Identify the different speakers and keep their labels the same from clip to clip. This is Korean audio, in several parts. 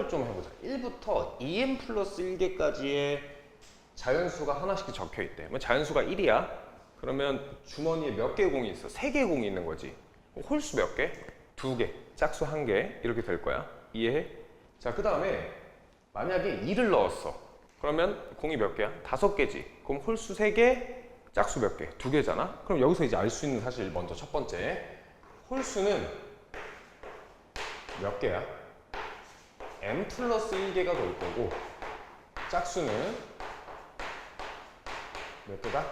Speaker 1: 걸 좀 해보자. 1부터 2n 플러스 1개까지의 자연수가 하나씩 적혀 있대. 자연수가 1이야. 그러면 주머니에 몇 개 공이 있어? 3개 공이 있는 거지. 홀수 몇 개? 2개. 짝수 1개. 이렇게 될 거야. 이해해? 자, 그 다음에 만약에 2를 넣었어. 그러면 공이 몇 개야? 5개지. 그럼 홀수 3개, 짝수 몇 개? 2개잖아? 그럼 여기서 이제 알 수 있는 사실 먼저 첫 번째. 홀수는 몇 개야? m 플러스 1개가 될 거고, 짝수는 몇 개다?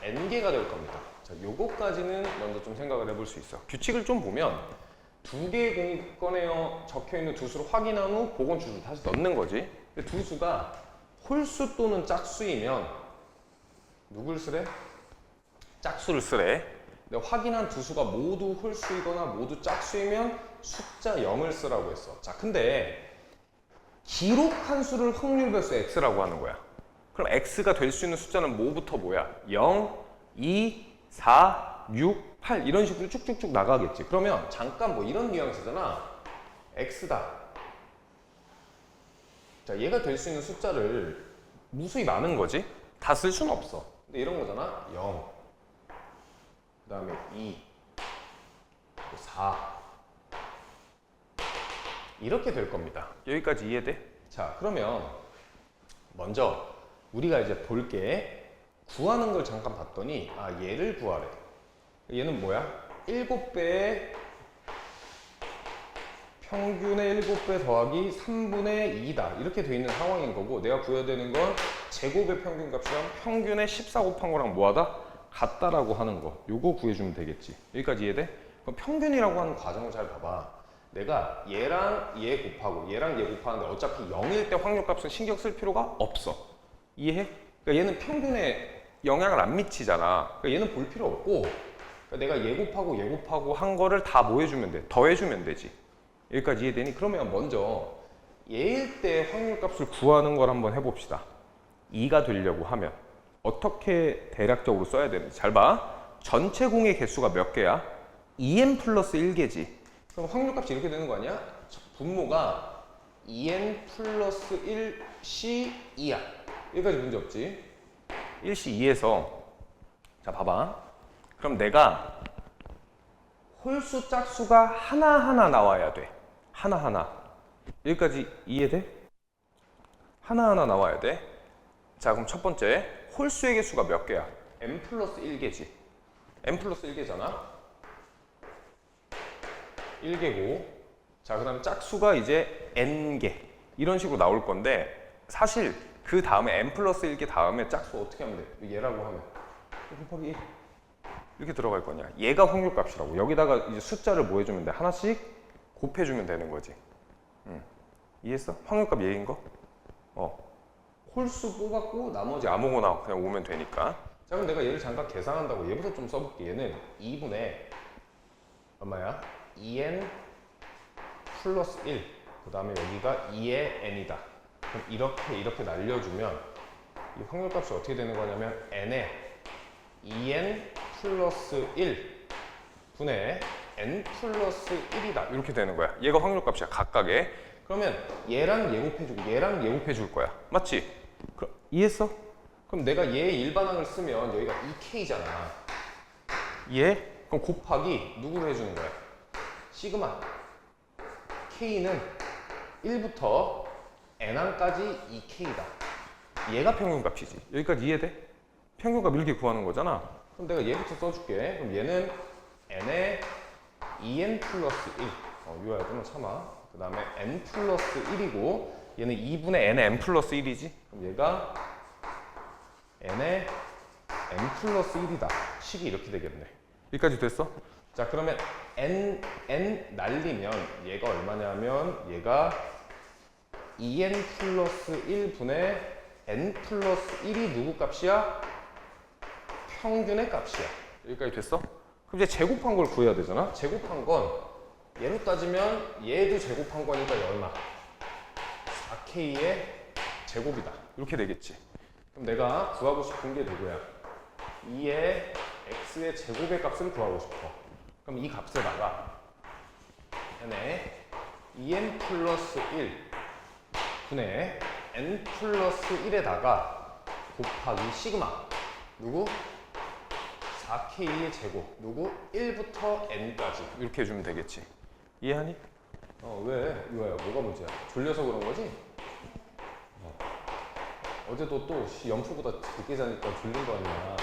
Speaker 1: n개가 될 겁니다. 자, 요거까지는 먼저 좀 생각을 해볼 수 있어. 규칙을 좀 보면 2개의 공이 꺼내어 적혀있는 두 수를 확인한 후 보건 주소를 다시 넣는 거지. 근데 두 수가 홀수 또는 짝수이면 누굴 쓰래? 짝수를 쓰래. 근데 확인한 두 수가 모두 홀수이거나 모두 짝수이면 숫자 0을 쓰라고 했어. 자, 근데 기록한 수를 확률별수 x라고 하는 거야. 그럼 x가 될 수 있는 숫자는 뭐부터 뭐야? 0, 2, 4, 6, 8 이런 식으로 쭉쭉쭉 나가겠지. 그러면 잠깐 뭐 이런 뉘앙스잖아. x다. 자, 얘가 될 수 있는 숫자를 무수히 많은 거지. 다 쓸 수는 없어. 근데 이런 거잖아. 0, 그 다음에 2, 4 이렇게 될 겁니다. 여기까지 이해돼? 자, 그러면 먼저 우리가 이제 볼게. 구하는 걸 잠깐 봤더니 얘를 구하래. 얘는 뭐야? 7배의 평균의 7배 더하기 3분의 2다. 이렇게 돼 있는 상황인 거고, 내가 구해야 되는 건 제곱의 평균값이랑 평균의 14 곱한 거랑 뭐하다? 같다라고 하는 거. 요거 구해주면 되겠지. 여기까지 이해돼? 그럼 평균이라고 하는 과정을 잘 봐봐. 내가 얘랑 얘 곱하고 얘랑 얘 곱하는데 어차피 0일 때 확률값은 신경 쓸 필요가 없어. 이해해? 그러니까 얘는 평균에 영향을 안 미치잖아. 그러니까 얘는 볼 필요 없고, 그러니까 내가 얘 곱하고 한 거를 다 뭐 해주면 돼? 더해주면 되지. 여기까지 이해되니? 그러면 먼저 얘일 때 확률값을 구하는 걸 한번 해봅시다. 2가 되려고 하면 어떻게 대략적으로 써야 되는지 잘 봐. 전체 공의 개수가 몇 개야? 2n 플러스 1개지. 그럼 확률값이 이렇게 되는 거 아니야? 분모가 2n 플러스 1c 2야. 여기까지 문제 없지? 1c 2에서 자, 봐봐. 그럼 내가 홀수 짝수가 하나하나 나와야 돼. 하나하나. 여기까지 이해돼? 하나하나 나와야 돼. 자, 그럼 첫 번째 홀수의 개수가 몇 개야? m 플러스 1개지. m 플러스 1개잖아. 1개고, 자, 그 다음에 짝수가 이제 n개. 이런 식으로 나올 건데, 사실 그 다음에 n 플러스 1개 다음에 짝수 어떻게 하면 돼? 얘라고 하면 곱하기 1 이렇게 들어갈 거냐. 얘가 확률값이라고. 여기다가 이제 숫자를 뭐 해주면 돼? 하나씩 곱해주면 되는 거지. 이해했어? 확률값 얘인 거? 홀수 뽑았고 나머지 아무거나 그냥 오면 되니까. 자, 그럼 내가 얘를 잠깐 계산한다고 얘부터 좀 써볼게. 얘는 2분의 얼마야? 2n 플러스 1. 그 다음에 여기가 2의 n이다. 그럼 이렇게 날려주면 이 확률값이 어떻게 되는 거냐면 n에 2n 플러스 1 분의 n 플러스 1이다. 이렇게 되는 거야. 얘가 확률값이야. 각각의. 그러면 얘랑 얘 곱해주고 얘랑 얘 곱해줄 거야. 맞지? 그럼 이해했어? 그럼 내가 얘의 일반항을 쓰면 여기가 2k잖아. 얘? 그럼 곱하기 누구를 해주는 거야? 시그마. k는 1부터 n항까지 2k다. 얘가 평균값이지. 여기까지 이해돼? 평균값 이렇게 구하는 거잖아. 그럼 내가 얘부터 써줄게. 그럼 얘는 n에 2n 플러스 1. 이거야 좀 참아. 그 다음에 n 플러스 1이고, 얘는 2분의 n에 n 플러스 1이지. 그럼 얘가 n에 n 플러스 1이다. 식이 이렇게 되겠네. 여기까지 됐어? 자, 그러면 n 날리면 얘가 얼마냐면 얘가 2n 플러스 1분의 n 플러스 1이 누구 값이야? 평균의 값이야. 여기까지 됐어? 그럼 이제 제곱한 걸 구해야 되잖아? 제곱한 건 얘로 따지면 얘도 제곱한 거니까 얼마? 4k의 제곱이다. 이렇게 되겠지. 그럼 내가 구하고 싶은 게 누구야? 2의 x의 제곱의 값을 구하고 싶어. 그럼 이 값에다가 얘네 2n 플러스 1 분의 n 플러스 1에다가 곱하기 시그마 누구? 4k의 제곱 누구? 1부터 n까지 이렇게 해주면 되겠지. 이해하니? 왜? 이거야. 뭐가 문제야? 졸려서 그런 거지? 어제도 또 연프보다 늦게 자니까 졸린 거 아니야.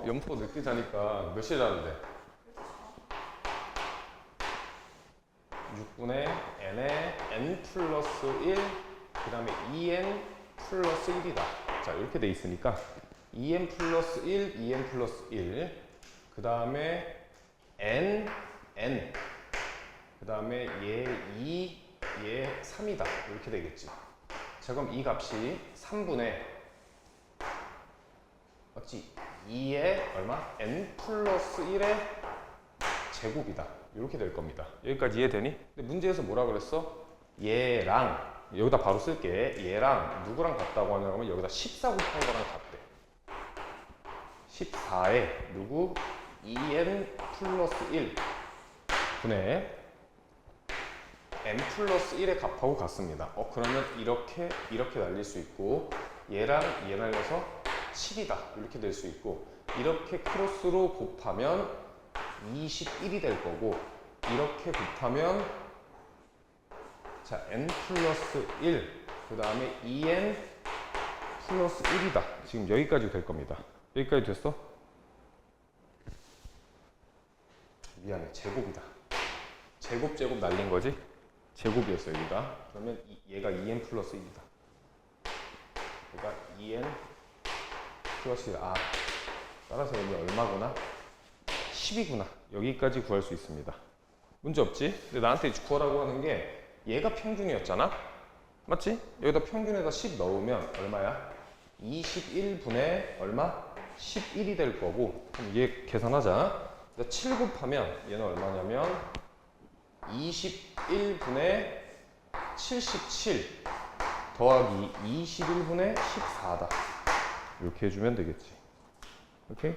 Speaker 1: 연프가 늦게 자니까 몇 시에 자는데? 6분의 n에 n 플러스 1, 그 다음에 2n 플러스 1이다. 자, 이렇게 돼 있으니까 2n 플러스 1, 2n 플러스 1, 그 다음에 n, 그 다음에 얘 2, 얘 3이다. 이렇게 되겠지. 자, 그럼 이 값이 3분의 맞지? 2의 얼마? n 플러스 1의 제곱이다. 이렇게 될 겁니다. 여기까지 이해되니? 근데 문제에서 뭐라 그랬어? 얘랑 여기다 바로 쓸게. 얘랑 누구랑 같다고 하냐면 여기다 14 곱한 거랑 같대. 14에 누구? 2n 플러스 1 분의 n 플러스 1의 값하고 같습니다. 그러면 이렇게 날릴 수 있고 얘랑 얘 날려서 7이다. 이렇게 될 수 있고 이렇게 크로스로 곱하면 21이 될 거고 이렇게 곱하면 자 n 플러스 1 그 다음에 2n 플러스 1이다. 지금 여기까지 될 겁니다. 여기까지 됐어? 미안해. 제곱이다. 제곱 날린 거지? 제곱이었어 여기가. 그러면 얘가 2n 플러스 1이다. 얘가 2n 플러스 1. 따라서 여기 얼마구나? 10이구나. 여기까지 구할 수 있습니다. 문제 없지? 근데 나한테 구하라고 하는 게 얘가 평균이었잖아? 맞지? 여기다 평균에다 10 넣으면 얼마야? 21분의 얼마? 11이 될 거고 그럼 얘 계산하자. 7 곱하면 얘는 얼마냐면 21분의 77 더하기 21분의 14다. 이렇게 해주면 되겠지. 오케이?